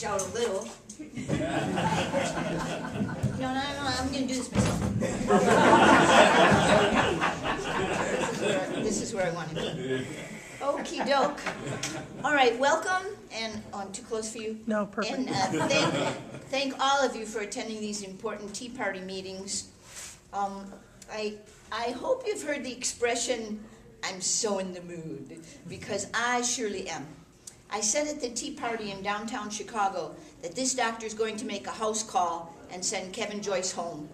shout a little. No, I'm going to do this myself. This is where I want to be. Okie doke. All right, welcome, and too close for you? No, perfect. And thank all of you for attending these important Tea Party meetings. I hope you've heard the expression, "I'm so in the mood," because I surely am. I said at the Tea Party in downtown Chicago that this doctor is going to make a house call and send Kevin Joyce home.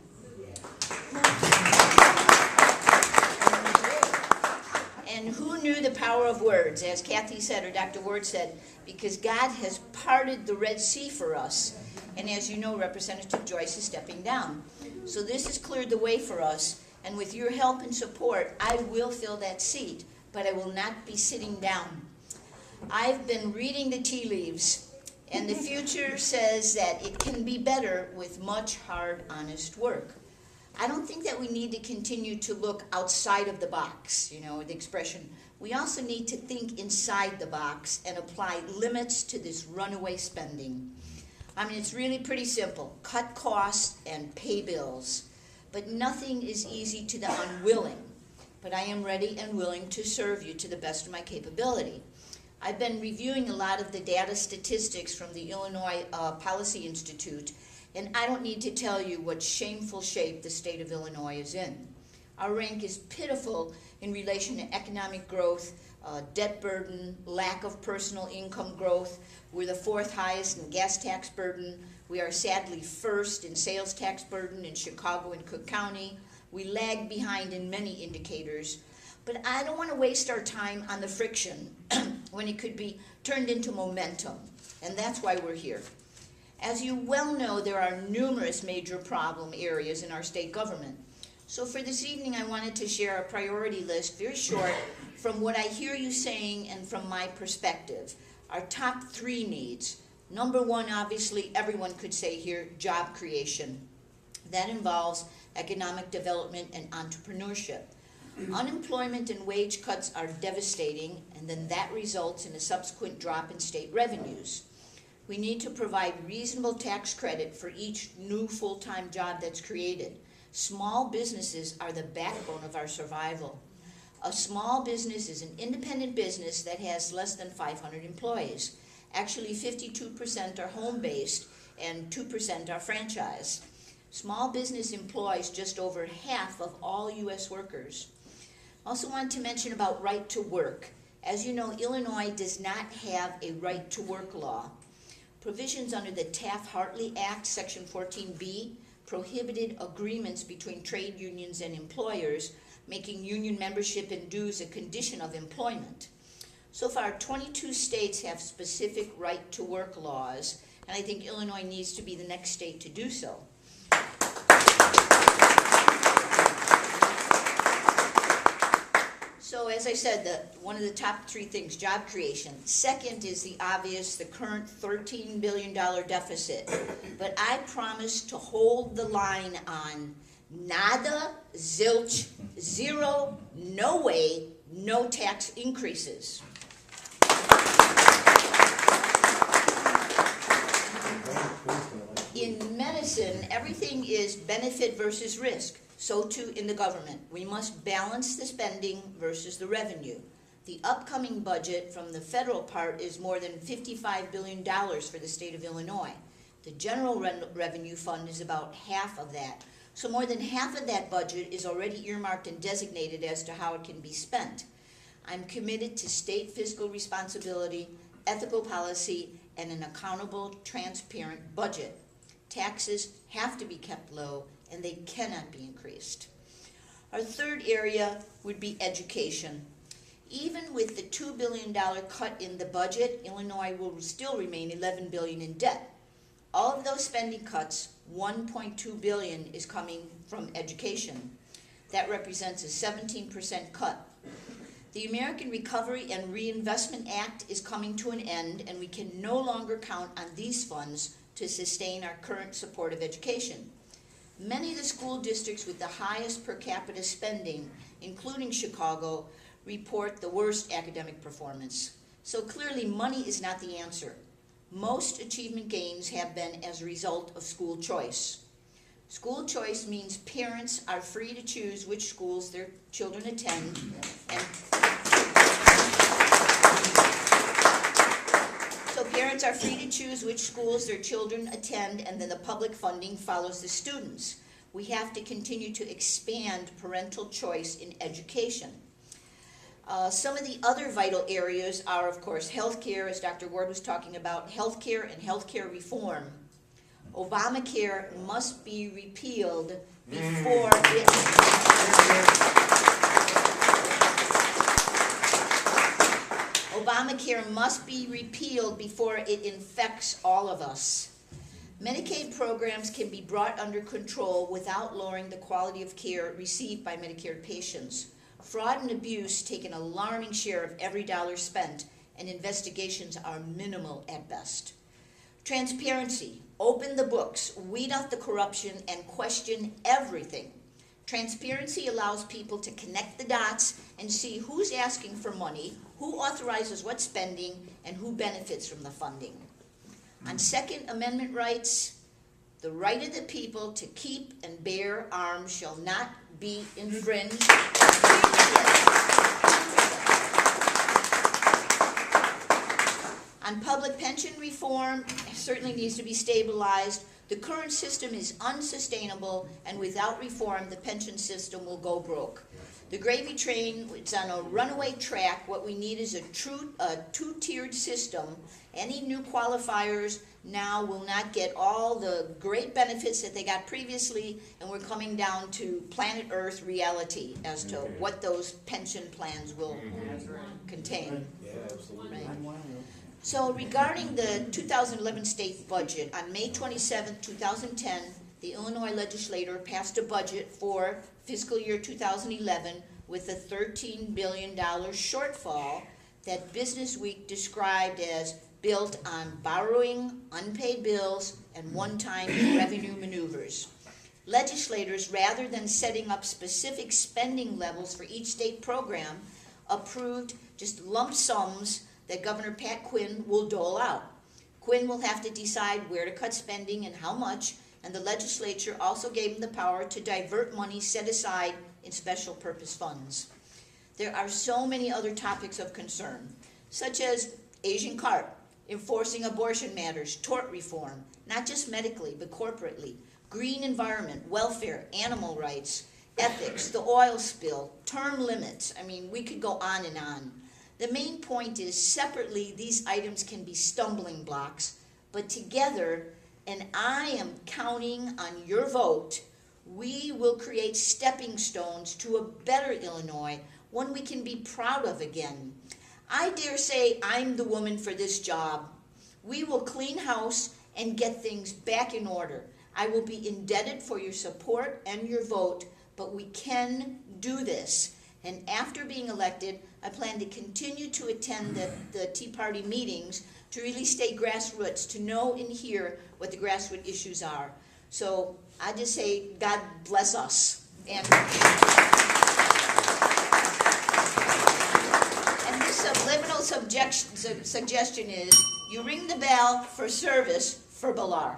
And who knew the power of words, as Kathy said, or Dr. Ward said, because God has parted the Red Sea for us. And as you know, Representative Joyce is stepping down. So this has cleared the way for us. And with your help and support, I will fill that seat, but I will not be sitting down. I've been reading the tea leaves, and the future says that it can be better with much hard, honest work. I don't think that we need to continue to look outside of the box, you know, the expression. We also need to think inside the box and apply limits to this runaway spending. I mean, it's really pretty simple. Cut costs and pay bills. But nothing is easy to the unwilling. But I am ready and willing to serve you to the best of my capability. I've been reviewing a lot of the data statistics from the Illinois Policy Institute, and I don't need to tell you what shameful shape the state of Illinois is in. Our rank is pitiful in relation to economic growth, debt burden, lack of personal income growth. We're the fourth highest in gas tax burden. We are sadly first in sales tax burden in Chicago and Cook County. We lag behind in many indicators. But I don't want to waste our time on the friction when it could be turned into momentum, and that's why we're here. As you well know, there are numerous major problem areas in our state government. So for this evening, I wanted to share a priority list, very short, from what I hear you saying and from my perspective. Our top 3 needs. Number 1, obviously, everyone could say here, job creation. That involves economic development and entrepreneurship. Unemployment and wage cuts are devastating, and then that results in a subsequent drop in state revenues. We need to provide reasonable tax credit for each new full-time job that's created. Small businesses are the backbone of our survival. A small business is an independent business that has less than 500 employees. Actually, 52% are home-based and 2% are franchise. Small business employs just over half of all U.S. workers. Also want to mention about right to work. As you know, Illinois does not have a right to work law. Provisions under the Taft-Hartley Act, Section 14B, prohibited agreements between trade unions and employers, making union membership and dues a condition of employment. So far, 22 states have specific right to work laws, and I think Illinois needs to be the next state to do so. So as I said, one of the top 3 things, job creation. Second is the obvious, the current $13 billion deficit. But I promise to hold the line on nada, zilch, zero, no way, no tax increases. In medicine, everything is benefit versus risk. So too in the government. We must balance the spending versus the revenue. The upcoming budget from the federal part is more than $55 billion for the state of Illinois. The general revenue fund is about half of that. So more than half of that budget is already earmarked and designated as to how it can be spent. I'm committed to state fiscal responsibility, ethical policy, and an accountable, transparent budget. Taxes have to be kept low, and they cannot be increased. Our third area would be education. Even with the $2 billion cut in the budget, Illinois will still remain $11 billion in debt. All of those spending cuts, $1.2 billion is coming from education. That represents a 17% cut. The American Recovery and Reinvestment Act is coming to an end, and we can no longer count on these funds to sustain our current support of education. Many of the school districts with the highest per capita spending, including Chicago, report the worst academic performance. So clearly money is not the answer. Most achievement gains have been as a result of school choice. School choice means parents are free to choose which schools their children attend, and so parents are free to choose which schools their children attend, and then the public funding follows the students. We have to continue to expand parental choice in education. Some of the other vital areas are, of course, healthcare, as Dr. Ward was talking about, healthcare and healthcare reform. Obamacare must be repealed before it... Obamacare must be repealed before it infects all of us. Medicaid programs can be brought under control without lowering the quality of care received by Medicare patients. Fraud and abuse take an alarming share of every dollar spent, and investigations are minimal at best. Transparency. Open the books, weed out the corruption, and question everything. Transparency allows people to connect the dots and see who's asking for money, who authorizes what spending, and who benefits from the funding. On Second Amendment rights, the right of the people to keep and bear arms shall not be infringed. On public pension reform, it certainly needs to be stabilized. The current system is unsustainable, and without reform, the pension system will go broke. The gravy train is on a runaway track. What we need is a two-tiered system. Any new qualifiers now will not get all the great benefits that they got previously, and we're coming down to planet Earth reality as to what those pension plans will contain. Yeah, absolutely. Right. So regarding the 2011 state budget, on May 27, 2010, the Illinois legislature passed a budget for fiscal year 2011 with a $13 billion shortfall that Business Week described as built on borrowing, unpaid bills, and one-time revenue maneuvers. Legislators, rather than setting up specific spending levels for each state program, approved just lump sums that Governor Pat Quinn will dole out. Quinn will have to decide where to cut spending and how much, and the legislature also gave him the power to divert money set aside in special purpose funds. There are so many other topics of concern, such as Asian carp, enforcing abortion matters, tort reform, not just medically, but corporately, green environment, welfare, animal rights, ethics, the oil spill, term limits. I mean, we could go on and on. The main point is, separately, these items can be stumbling blocks, but together, and I am counting on your vote, we will create stepping stones to a better Illinois, one we can be proud of again. I dare say I'm the woman for this job. We will clean house and get things back in order. I will be indebted for your support and your vote, but we can do this. And after being elected, I plan to continue to attend the Tea Party meetings to really stay grassroots, to know and hear what the grassroots issues are. So I just say, God bless us. And this subliminal suggestion is, you ring the bell for service for Bellar.